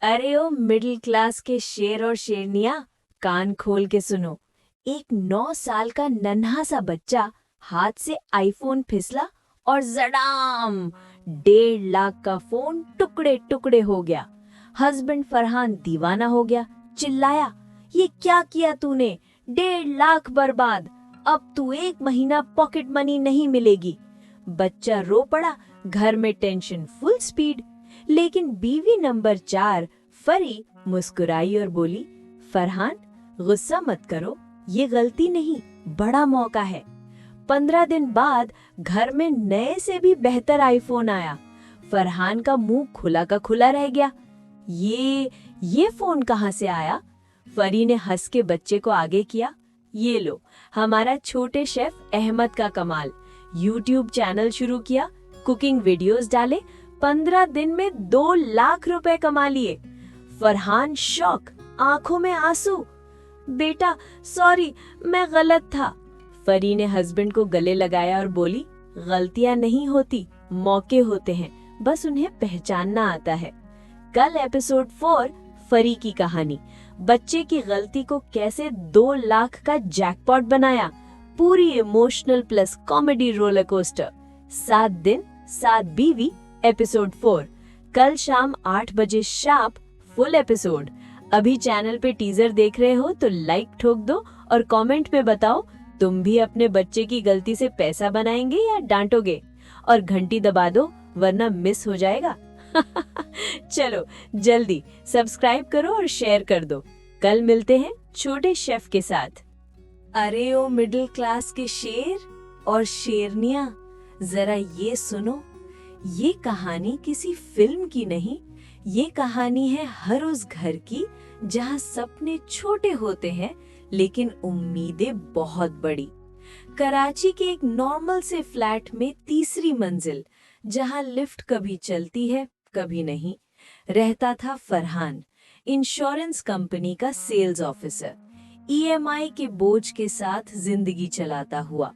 अरे ओ middle class के शेर और शेरनिया, कान खोल के सुनो। एक 9 साल का नन्हा सा बच्चा हाथ से आईफोन फिसला और जड़ाम 1.5 लाख का फोन टुकड़े टुकड़े हो गया। हस्बैंड फरहान दीवाना हो गया, चिल्लाया, ये क्या किया तूने? 1.5 लाख बर्बाद। अब तू 1 महीना पॉकेट मनी नहीं मिलेगी। बच्चा रो पड़ा, घर में टेंशन फुल स्पीड। लेकिन बीवी नंबर 4 फरी मुस्कुराई और बोली, फरहान गुस्सा मत करो, ये गलती नहीं, बड़ा मौका है। 15 दिन बाद घर में नए से भी बेहतर आईफोन आया। फरहान का मुंह खुला का खुला रह गया। ये फोन कहाँ से आया? फरी ने हंस के बच्चे को आगे किया, ये लो, हमारा छोटे शेफ अहमद का कमाल। यूट्यूब चैनल शुरू किया, कुकिंग वीडियोस डाले, 15 दिन में 2 लाख रुपए कमा लिए। फरहान शॉक, आंखों में आंसू। बेटा सॉरी, मैं गलत था। फरी ने हस्बैंड को गले लगाया और बोली, गलतियां नहीं होती, मौके होते हैं, बस उन्हें पहचानना आता है। कल एपिसोड 4 फरी की कहानी, बच्चे की गलती को कैसे 2 लाख का जैकपॉट बनाया। पूरी emotional plus comedy roller coaster. 7 दिन 7 बीवी एपिसोड 4 कल शाम 8 बजे शार्प फुल एपिसोड। अभी चैनल पे टीजर देख रहे हो तो लाइक ठोक दो और कमेंट में बताओ तुम भी अपने बच्चे की गलती से पैसा बनाएंगे या डांटोगे। और घंटी दबा दो वरना मिस हो जाएगा। चलो जल्दी सब्सक्राइब करो और शेयर कर दो। कल मिलते हैं छोटे शेफ के साथ। अरे ओ मिडिल क्लास के शेर और शेरनिया, जरा ये सुनो। ये कहानी किसी फिल्म की नहीं, ये कहानी है हर उस घर की जहाँ सपने छोटे होते हैं लेकिन उम्मीदें बहुत बड़ी। कराची के एक नॉर्मल से फ्लैट में 3री मंजिल, जहाँ लिफ्ट कभी चलती है कभी नहीं, रहता था फरहान, इंश्योरेंस कंपनी का सेल्स ऑफिसर। ईएमआई के बोझ के साथ जिंदगी चलाता हुआ।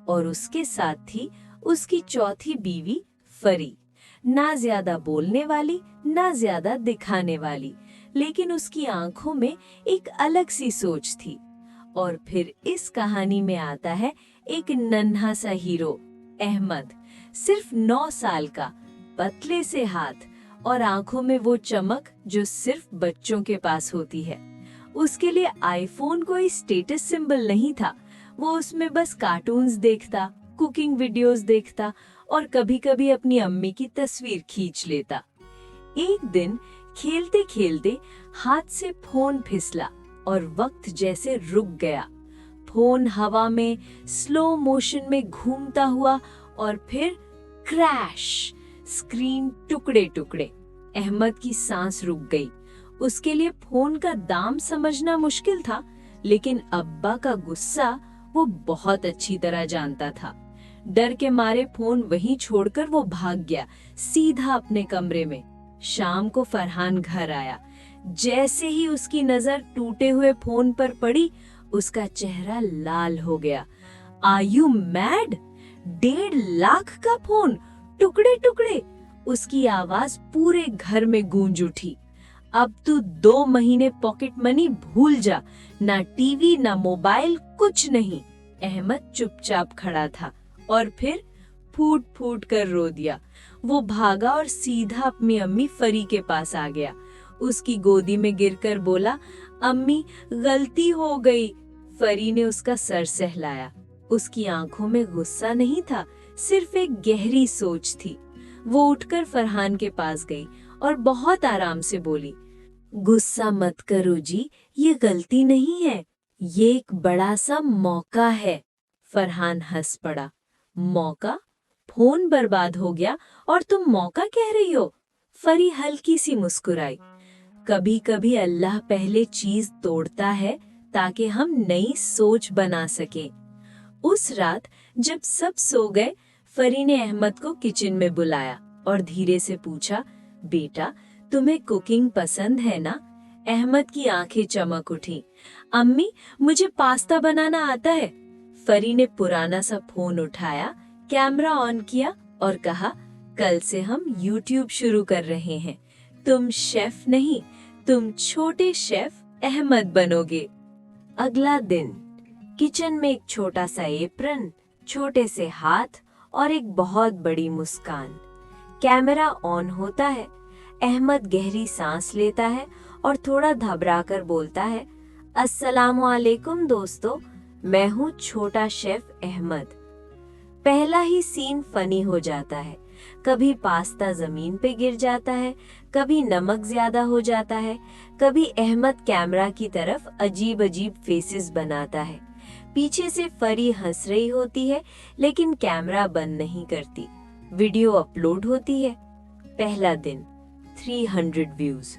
और उसके साथ थी उसकी चौथी बीवी फरी, ना ज्यादा बोलने वाली ना ज्यादा दिखाने वाली, लेकिन उसकी आंखों में एक अलग सी सोच थी। और फिर इस कहानी में आता है एक नन्हा सा हीरो, अहमद, सिर्फ 9 साल का, पतले से हाथ और आंखों में वो चमक जो सिर्फ बच्चों के पास होती है। उसके लिए आईफोन कोई स्टेटस सिंबल नहीं था, वो उसमें बस कार्टून्स देखता, कुकिंग वीडियोस देखता और कभी-कभी अपनी अम्मी की तस्वीर खींच लेता। एक दिन खेलते खेलते हाथ से फोन फिसला और वक्त जैसे रुक गया। फोन हवा में स्लो मोशन में घूमता हुआ और फिर क्रैश, स्क्रीन टुकड़े टुकड़े। अहमद की सांस रुक गई। उसके लिए फोन का दाम समझना मुश्किल था, लेकिन अब्बा का गुस्सा वो बहुत अच्छी तरह जानता था। डर के मारे फोन वहीं छोड़कर वो भाग गया, सीधा अपने कमरे में। शाम को फरहान घर आया। जैसे ही उसकी नजर टूटे हुए फोन पर पड़ी, उसका चेहरा लाल हो गया। Are you mad? 1.5 लाख का फोन, टुकड़े टुकड़े। उसकी आवाज पूरे घर में गूंज उठी। अब तू 2 महीने पॉकेट मनी भूल जा, ना टीवी ना मोबाइल, कुछ नहीं। अहमद चुपचाप खड़ा था और फिर फूट फूट कर रो दिया। वो भागा और सीधा अपनी अम्मी फरी के पास आ गया। उसकी गोदी में गिरकर बोला, अम्मी गलती हो गई। फरी ने उसका सर सहलाया। उसकी आंखों में गुस्सा नहीं था, सिर्फ एक गहरी सोच थी। वो उठकर फरहान के पास गई और बहुत आराम से बोली, गुस्सा मत करो जी, ये गलती नहीं है, ये एक बड़ा सा मौका है। फरहान हंस पड़ा। मौका? फोन बर्बाद हो गया और तुम मौका कह रही हो? फरी हल्की सी मुस्कुराई। कभी कभी अल्लाह पहले चीज तोड़ता है ताकि हम नई सोच बना सके। उस रात जब सब सो गए, फरी ने अहमद को किचन में बुलाया और धीरे से पूछा, बेटा तुम्हें कुकिंग पसंद है ना? अहमद की आंखें चमक उठी। अम्मी मुझे पास्ता बनाना आता है। फरी ने पुराना सा फोन उठाया, कैमरा ऑन किया और कहा, कल से हम यूट्यूब शुरू कर रहे हैं। तुम शेफ नहीं, तुम छोटे शेफ अहमद बनोगे। अगला दिन, किचन में एक छोटा सा एप्रन, छोटे से हाथ और एक बहुत बड़ी मुस्कान। कैमरा ऑन होता है। अहमद गहरी सांस लेता है और थोड़ा घबराकर बोलता है, अस्सलामुअलैकुम दोस्तों, मैं हूँ छोटा शेफ अहमद। पहला ही सीन फनी हो जाता है। कभी पास्ता जमीन पे गिर जाता है, कभी नमक ज्यादा हो जाता है, कभी अहमद कैमरा की तरफ अजीब अजीब फेसेस बनाता है। पीछे से फरी हंस रही होती है लेकिन कैमरा बंद नहीं करती। वीडियो अपलोड होती है। पहला दिन 300 व्यूज,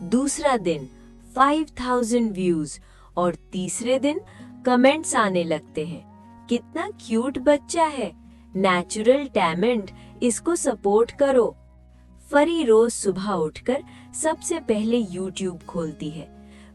दूसरा दिन 5000 व्यूज और तीसरे दिन कमेंट्स आने लगते हैं, कितना क्यूट बच्चा है, नेचुरल टैलेंट, इसको सपोर्ट करो। फरी रोज सुबह उठकर सबसे पहले यूट्यूब खोलती है।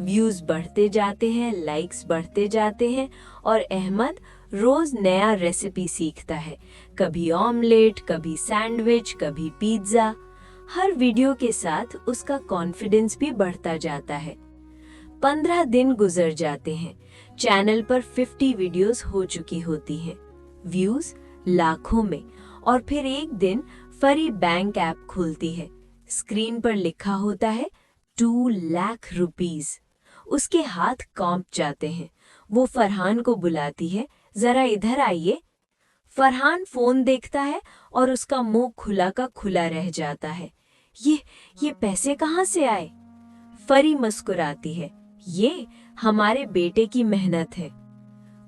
व्यूज बढ़ते जाते हैं, लाइक्स बढ़ते जाते हैं और अहमद रोज नया रेसिपी सीखता है। कभी ऑमलेट, कभी सैंडविच, कभी पिज्जा। हर वीडियो के साथ उसका कॉन्फिडेंस भी बढ़ता जाता है। 15 दिन गुजर जाते हैं। चैनल पर 50 वीडियोस हो चुकी होती हैं, व्यूज लाखों में। और फिर एक दिन फरी बैंक ऐप खोलती है। स्क्रीन पर लिखा होता है 2 लाख रुपीस। उसके हाथ कांप जाते हैं। वो फरहान को बुलाती है, जरा इधर आइए। फरहान फोन देखता है और उसका मुंह खुला का खुला रह जाता है। ये पैसे कहाँ से आए? फरी मुस्कुराती है, ये हमारे बेटे की मेहनत है।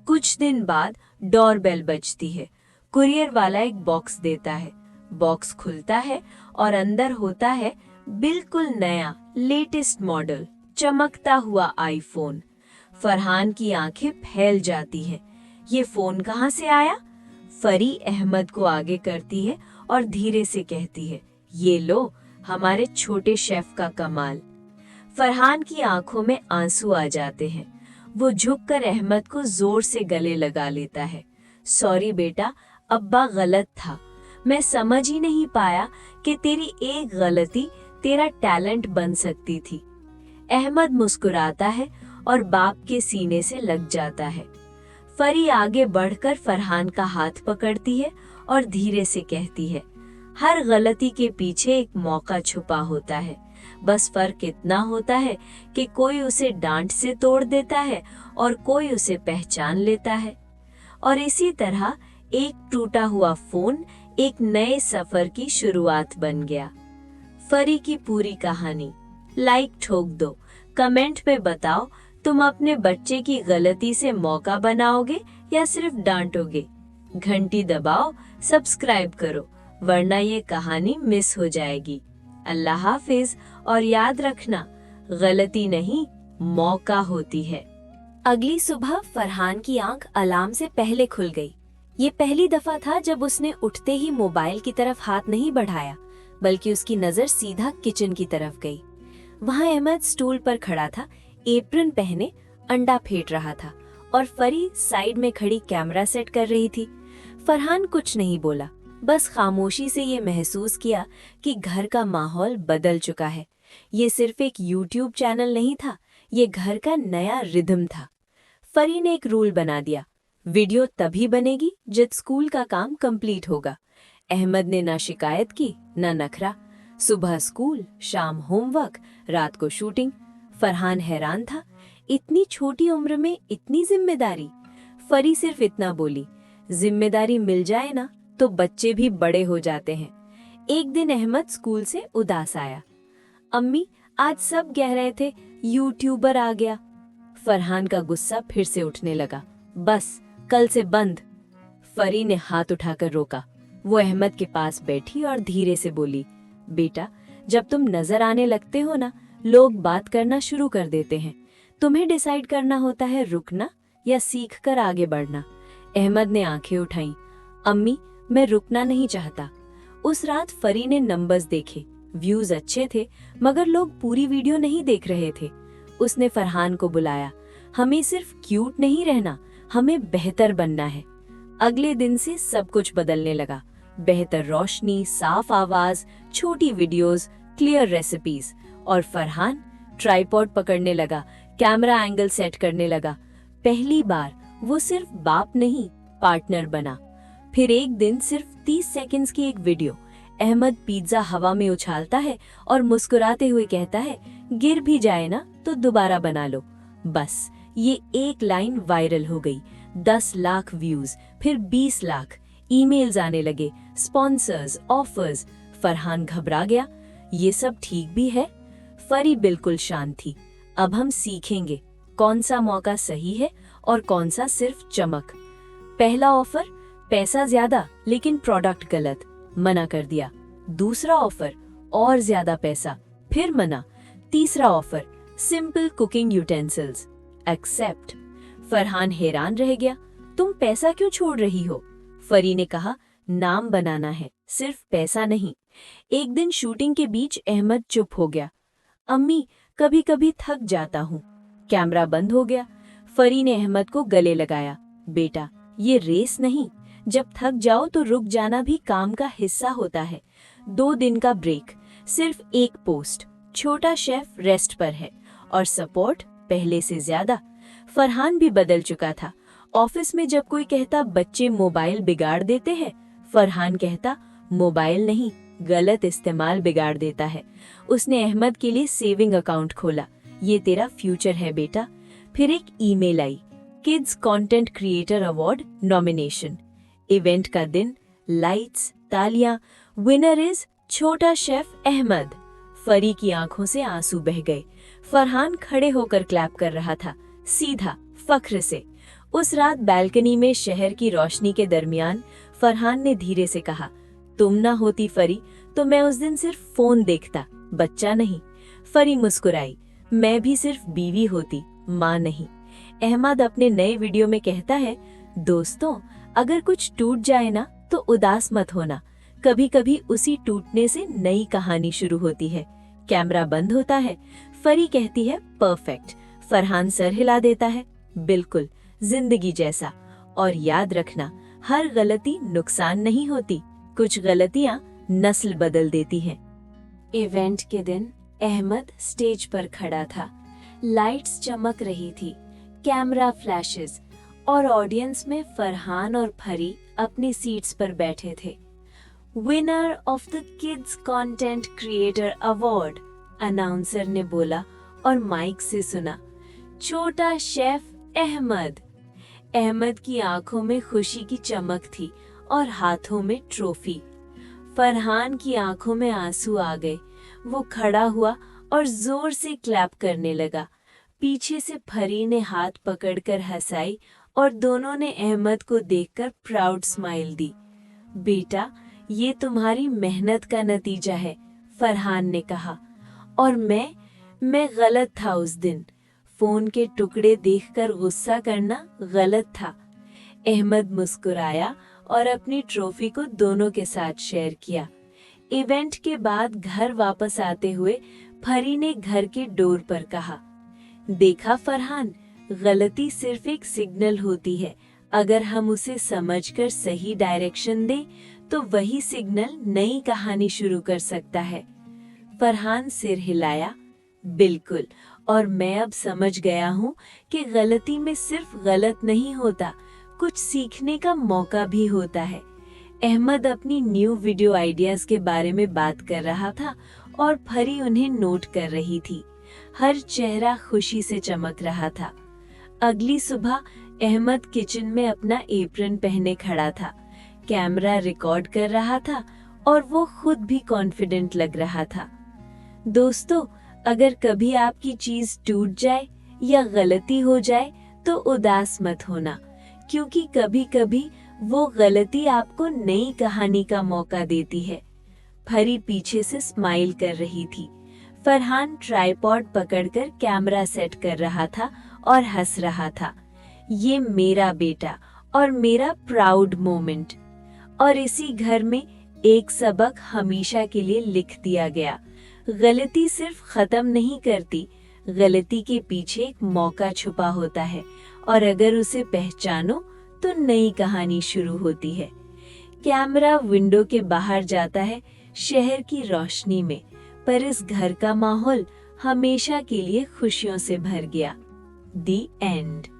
कुछ दिन बाद डोरबेल बजती है। कुरियर वाला एक बॉक्स देता है। बॉक्स खुलता है और अंदर होता है बिल्कुल नया लेटेस्ट मॉडल, चमकता हुआ आईफोन। फरहान की आंखें फैल जाती हैं। ये फोन कहाँ से आया? फरी अहमद को आगे करती है और धीरे से कहती है, ये लो, हमारे छोटे शेफ का कमाल। फरहान की आंखों में आंसू आ जाते हैं। वो झुककर अहमद को जोर से गले लगा लेता है। सॉरी बेटा, अब्बा गलत था। मैं समझ ही नहीं पाया कि तेरी एक गलती तेरा टैलेंट बन सकती थी। अहमद मुस्कुराता है और बाप के सीने से लग जाता है। फरी आगे बढ़कर फरहान का हाथ पकड़ती है और धीरे से कहती है, हर गलती के पीछे एक मौका छुपा होता है। बस फर्क इतना होता है कि कोई उसे डांट से तोड़ देता है और कोई उसे पहचान लेता है। और इसी तरह एक टूटा हुआ फोन एक नए सफर की शुरुआत बन गया। फरी की पूरी कहानी। लाइक ठोक दो, कमेंट पे बताओ तुम अपने बच्चे की गलती से मौका बनाओगे या सिर्फ डांटोगे। घंटी दबाओ, सब्सक्राइब करो, वरना ये कहानी मिस हो जाएगी। अल्लाह हाफिज और याद रखना, गलती नहीं, मौका होती है। अगली सुबह फरहान की आंख अलार्म से पहले खुल गई। ये पहली दफा था जब उसने उठते ही मोबाइल की तरफ हाथ नहीं बढ़ाया, बल्कि उसकी नजर सीधा किचन की तरफ गई। वहाँ अहमद स्टूल पर खड़ा था, एप्रन पहने अंडा फेंट रहा था और फरी साइड में खड़ी कैमरा सेट कर रही थी। फरहान कुछ नहीं बोला, बस खामोशी से ये महसूस किया कि घर का माहौल बदल चुका है। ये सिर्फ एक यूट्यूब चैनल नहीं था, ये घर का नया रिदम था। फरी ने एक रूल बना दिया, वीडियो तभी बनेगी जब स्कूल का काम कंप्लीट होगा। अहमद ने ना शिकायत की ना नखरा। सुबह स्कूल, शाम होमवर्क, रात को शूटिंग। फरहान हैरान था, इतनी छोटी उम्र में इतनी जिम्मेदारी। फरी सिर्फ इतना बोली, जिम्मेदारी मिल जाए ना तो बच्चे भी बड़े हो जाते हैं। एक दिन अहमद स्कूल से उदास आया। अम्मी, आज सब कह रहे थे यूट्यूबर आ गया। फरहान का गुस्सा फिर से उठने लगा। बस, कल से बंद। फरी ने हाथ उठाकर रोका। वो अहमद के पास बैठी और धीरे से बोली, बेटा, जब तुम नजर आने लगते हो ना, लोग बात करना शुरू कर देते हैं। तुम्हें डिसाइड करना होता है रुकना या सीख कर आगे बढ़ना। अहमद ने आंखें उठाई। अम्मी, मैं रुकना नहीं चाहता। उस रात फरी ने नंबर्स देखे, व्यूज अच्छे थे, मगर लोग पूरी वीडियो नहीं देख रहे थे। उसने फरहान को बुलाया। हमें सिर्फ क्यूट नहीं रहना, हमें बेहतर बनना है। अगले दिन से सब कुछ बदलने लगा। बेहतर रोशनी, साफ आवाज, छोटी वीडियोस, क्लियर रेसिपीज। और फरहान ट्राइपॉड पकड़ने लगा, कैमरा एंगल सेट करने लगा। पहली बार वो सिर्फ बाप नहीं, पार्टनर बना। फिर एक दिन सिर्फ 30 सेकंड्स की एक वीडियो। अहमद पिज्जा हवा में उछालता है और मुस्कुराते हुए कहता है, गिर भी जाए ना तो दोबारा बना लो। बस ये एक लाइन वायरल हो गई। 10 लाख व्यूज, फिर 20 लाख। ईमेल्स आने लगे, स्पॉन्सर्स, ऑफर्स। फरहान घबरा गया, ये सब ठीक भी है? फरी बिल्कुल शांत थी। अब हम सीखेंगे कौन सा मौका सही है और कौन सा सिर्फ चमक। पहला ऑफर, पैसा ज्यादा लेकिन प्रोडक्ट गलत, मना कर दिया। दूसरा ऑफर, और ज्यादा पैसा, फिर मना। तीसरा offer, simple cooking utensils, accept. Farhan हैरान रह गया, तुम पैसा क्यों छोड़ रही हो? फरी ने कहा, नाम बनाना है, सिर्फ पैसा नहीं। एक दिन शूटिंग के बीच अहमद चुप हो गया। अम्मी, कभी कभी थक जाता हूँ। कैमरा बंद हो गया। फरी ने अहमद को गले लगाया, बेटा ये रेस नहीं, जब थक जाओ तो रुक जाना भी काम का हिस्सा होता है। 2 दिन का ब्रेक, सिर्फ एक पोस्ट, छोटा शेफ रेस्ट पर है, और सपोर्ट पहले से ज्यादा। फरहान भी बदल चुका था। ऑफिस में जब कोई कहता बच्चे मोबाइल बिगाड़ देते हैं, फरहान कहता मोबाइल नहीं, गलत इस्तेमाल बिगाड़ देता है। उसने अहमद के लिए सेविंग अकाउंट खोला, ये तेरा फ्यूचर है बेटा। फिर एक ईमेल आई, kids content creator award nomination. Event का दिन, लाइट्स, तालियां। विनर इज छोटा शेफ अहमद। फरी की आंखों से आंसू बह गए। फरहान खड़े होकर क्लैप कर रहा था, सीधा, फख्र से। उस रात बालकनी में शहर की रोशनी के दरमियान फरहान ने धीरे से कहा, तुम ना होती फरी तो मैं उस दिन सिर्फ फोन देखता, बच्चा नहीं। फरी मुस्कुराई, मैं भी सिर्फ बीवी होती, माँ नहीं। अहमद अपने नए वीडियो में कहता है, दोस्तों अगर कुछ टूट जाए ना तो उदास मत होना, कभी कभी उसी टूटने से नई कहानी शुरू होती है। कैमरा बंद होता है। फरी कहती है, परफेक्ट। फरहान सर हिला देता है, बिल्कुल जिंदगी जैसा। और याद रखना, हर गलती नुकसान नहीं होती, कुछ गलतियां नस्ल बदल देती हैं। इवेंट के दिन अहमद स्टेज पर खड़ा था। लाइट्स चमक रही थी, कैमरा फ्लैशेस, और ऑडियंस में फरहान और फरी अपनी सीट्स पर बैठे थे। Winner of the kids content creator award, announcer ने बोला और माइक से सुना, छोटा शेफ अहमद। अहमद की आंखों में खुशी की चमक थी और हाथों में ट्रॉफी। फरहान की आंखों में आंसू आ गए। वो खड़ा हुआ और जोर से क्लैप करने लगा। पीछे से फरी ने हाथ पकड़कर हंसाई और दोनों ने अहमद को देखकर प्राउड स्माइल दी। बेटा, ये तुम्हारी मेहनत का नतीजा है, फरहान ने कहा। और मैं गलत था उस दिन। फोन के टुकड़े देखकर गुस्सा करना गलत था। अहमद मुस्कुराया और अपनी ट्रॉफी को दोनों के साथ शेयर किया। इवेंट के बाद घर वापस आते हुए फरी ने घर के डोर पर कहा, देखा फरहान, गलती सिर्फ एक सिग्नल होती है। अगर हम उसे समझकर सही डायरेक्शन दें तो वही सिग्नल नई कहानी शुरू कर सकता है। फरहान सिर हिलाया, बिल्कुल, और मैं अब समझ गया हूँ कि गलती में सिर्फ गलत नहीं होता, कुछ सीखने का मौका भी होता है। अहमद अपनी न्यू वीडियो आइडियाज के बारे में बात कर रहा था और फरी उन्हें नोट कर रही थी। हर चेहरा खुशी से चमक रहा था। अगली सुबह अहमद किचन में अपना एप्रन पहने खड़ा था। कैमरा रिकॉर्ड कर रहा था और वो खुद भी कॉन्फिडेंट लग रहा था। दोस्तों, अगर कभी आपकी चीज टूट जाए या गलती हो जाए तो उदास मत होना, क्योंकि कभी कभी वो गलती आपको नई कहानी का मौका देती है। फरी पीछे से स्माइल कर रही थी। फरहान ट्राइपॉड पकड़कर कैमरा सेट कर रहा था और हंस रहा था। ये मेरा बेटा और मेरा प्राउड मोमेंट। और इसी घर में एक सबक हमेशा के लिए लिख दिया गया, गलती सिर्फ खत्म नहीं करती, गलती के पीछे एक मौका छुपा होता है और अगर उसे पहचानो तो नई कहानी शुरू होती है। कैमरा विंडो के बाहर जाता है, शहर की रोशनी में पर इस घर का माहौल हमेशा के लिए खुशियों से भर गया। दी एंड।